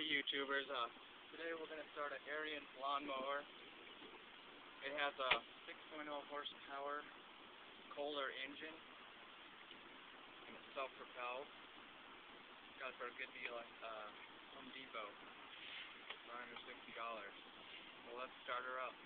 Hey YouTubers, today we're going to start an Ariens lawnmower. It has a 6.0 horsepower Kohler engine, and it's self-propelled. Got it for a good deal at Home Depot for $160. Well, let's start her up.